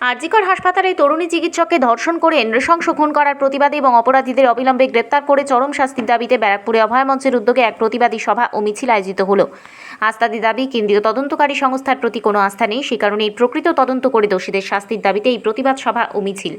আরজিকর হাসপাতালে তরুণী চিকিৎসককে ধর্ষণ করে নৃশংস খুন করার প্রতিবাদে এবং অপরাধীদের অবিলম্বে গ্রেপ্তার করে চরম শাস্তির দাবিতে ব্যারাকপুরে অভয় মঞ্চের উদ্যোগে এক প্রতিবাদী সভা ও মিছিল আয়োজিত হলো। আস্থাদি দাবি, কেন্দ্রীয় তদন্তকারী সংস্থার প্রতি কোনো আস্থা নেই, সে কারণে এই প্রকৃত তদন্ত করে দোষীদের শাস্তির দাবিতে এই প্রতিবাদ সভা ও মিছিল।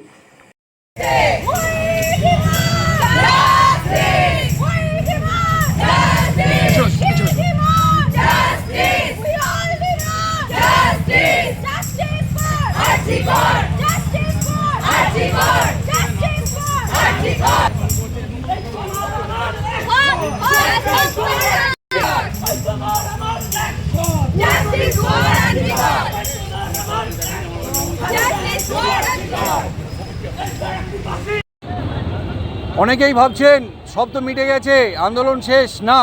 অনেকেই ভাবছেন সব তো মিটে গেছে, আন্দোলন শেষ। না,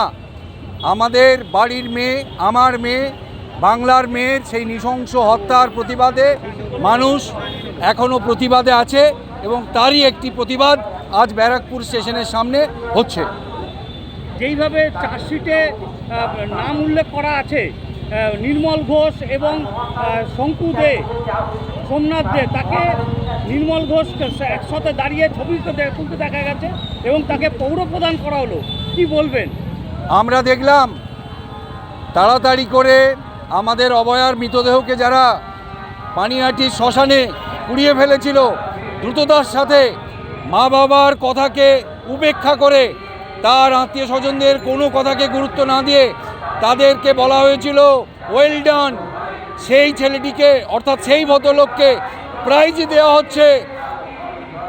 আমাদের বাড়ির মেয়ে, আমার মেয়ে, বাংলার মেয়ের সেই নৃশংস হত্যার প্রতিবাদে মানুষ এখনও প্রতিবাদে আছে এবং তারই একটি প্রতিবাদ আজ ব্যারাকপুর স্টেশনের সামনে হচ্ছে। যেইভাবে চার্জশিটে নাম উল্লেখ করা আছে নির্মল ঘোষ এবং শঙ্কু দে, সোমনাথ দে, তাকে নির্মল ঘোষ একসাথে দাঁড়িয়ে ছবি তুলতে দেখা গেছে এবং তাকে পৌর প্রদান করা হলো, কি বলবেন? আমরা দেখলাম তাড়াতাড়ি করে আমাদের অভয়ার মৃতদেহকে যারা পানিহাটির শ্মশানে পুড়িয়ে ফেলেছিল, দ্রুততার সাথে মা বাবার কথাকে উপেক্ষা করে, তার আত্মীয় স্বজনদের কোনো কথাকে গুরুত্ব না দিয়ে তাদেরকে বলা হয়েছিল ওয়েল ডান। সেই ছেলেটিকে, অর্থাৎ সেই ভদ্রলোককে প্রাইজ দেওয়া হচ্ছে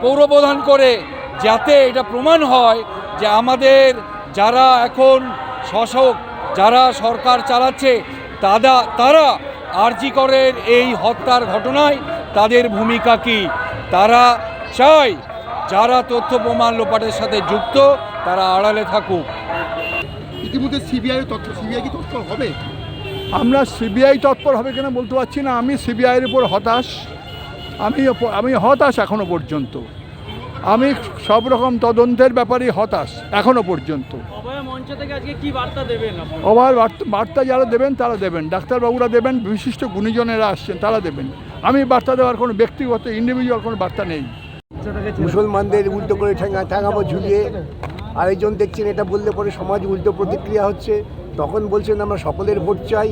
পৌরপ্রধান করে, যাতে এটা প্রমাণ হয় যে আমাদের যারা এখন শাসক, যারা সরকার চালাচ্ছে, তারা আরজিকরের এই হত্যার ঘটনায় তাদের ভূমিকা কি। তারা চায় যারা তথ্য প্রমাণ লোপাটের সাথে যুক্ত তারা আড়ালে থাকুক। ইতিমধ্যে সিবিআই কি তৎপর হবে? আমরা সিবিআই তৎপর হবে কিনা বলতে পারছি না। আমি সিবিআইয়ের উপর হতাশ। আমি হতাশ এখনো পর্যন্ত। আমি সব রকম তদন্তের ব্যাপারে হতাশ এখনো পর্যন্ত। অভয় মঞ্চ থেকে আজকে কি বার্তা দেবেন? অভয় বার্তা যারা দেবেন তারা দেবেন, ডাক্তারবাবুরা দেবেন, বিশিষ্ট গুণীজনেরা আসছেন তারা দেবেন। আমি বার্তা দেওয়ার কোনো ব্যক্তিগত ইন্ডিভিজুয়াল কোনো বার্তা নেই। মুসলমানদের উল্টো করে ঠ্যাঙাবো ঝুলিয়ে, আরেকজন দেখছেন এটা বললে পরে সমাজ উল্টো প্রতিক্রিয়া হচ্ছে, তখন বলছেন আমরা সকলের ভোট চাই।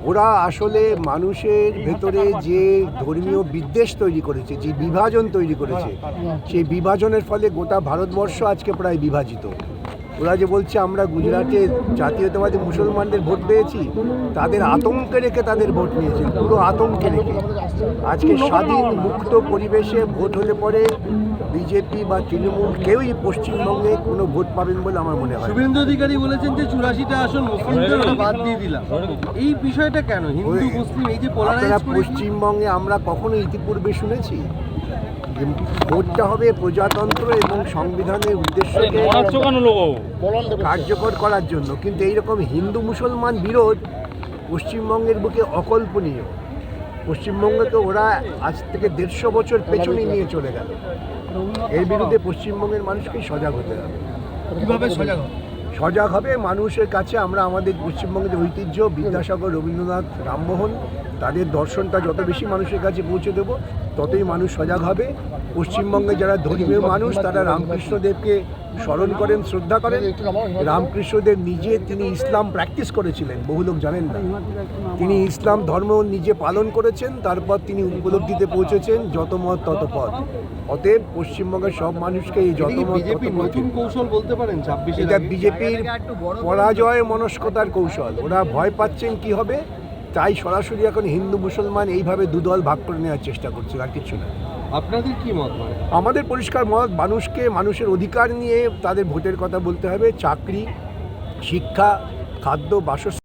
ওরা আসলে মানুষের ভেতরে যে ধর্মীয় বিদ্বেষ তৈরি করেছে, যে বিভাজন তৈরি করেছে, সেই বিভাজনের ফলে গোটা ভারতবর্ষ আজকে প্রায় বিভাজিত। ওরা যে বলছে আমরা গুজরাটে জাতীয়তাবাদী মুসলমানদের ভোট পেয়েছি, তাদের আতঙ্কে রেখে তাদের ভোট নিয়েছে, পুরো আতঙ্কে রেখে। আজকে স্বাধীন মুক্ত পরিবেশে ভোট হলে পরে বিজেপি বা তৃণমূল কেউই পশ্চিমবঙ্গে কোনো ভোট পাবেন বলে আমার মনে হয়। শুভেন্দু অধিকারী বলেছেন যে 84টা আসন মুসলিমদের বাদ দিয়ে দিলাম। এই বিষয়টা কেন? হিন্দু মুসলিম এই যে পোলারাইজ পশ্চিমবঙ্গে আমরা কখনো ইতিপূর্বে শুনেছি ভোটটা হবে প্রজাতন্ত্র এবং সংবিধানের উদ্দেশ্যকে কার্যকর করার জন্য, কিন্তু এইরকম হিন্দু মুসলমান বিরোধ পশ্চিমবঙ্গের বুকে অকল্পনীয়। পশ্চিমবঙ্গে তো ওরা আজ থেকে 150 বছর পেছনে নিয়ে চলে গেল। এর বিরুদ্ধে পশ্চিমবঙ্গের মানুষকে সজাগ হতে হবে। কিভাবে সজাগ হবে? মানুষের কাছে আমরা আমাদের পশ্চিমবঙ্গের ঐতিহ্য, বিদ্যাসাগর, রবীন্দ্রনাথ, রামমোহন, তাদের দর্শনটা যত বেশি মানুষের কাছে পৌঁছে দেব, ততই মানুষ সজাগ হবে। পশ্চিমবঙ্গে যারা ধর্মীয় মানুষ তারা রামকৃষ্ণদেবকে স্মরণ করেন, শ্রদ্ধা করেন। রামকৃষ্ণদেব নিজে তিনি ইসলাম প্র্যাকটিস করেছিলেন, বহু লোক জানেন না। তিনি ইসলাম ধর্ম নিজে পালন করেছেন, তারপর তিনি উপলব্ধিতে পৌঁছেছেন যত মত তত পথ। অতএব পশ্চিমবঙ্গের সব মানুষকে এই যত মত নতুন কৌশল বলতে পারেন 26 এটা বিজেপির পরাজয় মনস্কতার কৌশল। ওরা ভয় পাচ্ছেন কি হবে, তাই সরাসরি এখন হিন্দু মুসলমান এইভাবে দুদল ভাগ করে নেওয়ার চেষ্টা করছে, আর কিছু না। আপনাদের কি মত? আমাদের পরিষ্কার মত, মানুষকে মানুষের অধিকার নিয়ে তাদের ভোটের কথা বলতে হবে। চাকরি, শিক্ষা, খাদ্য, বাসস্থান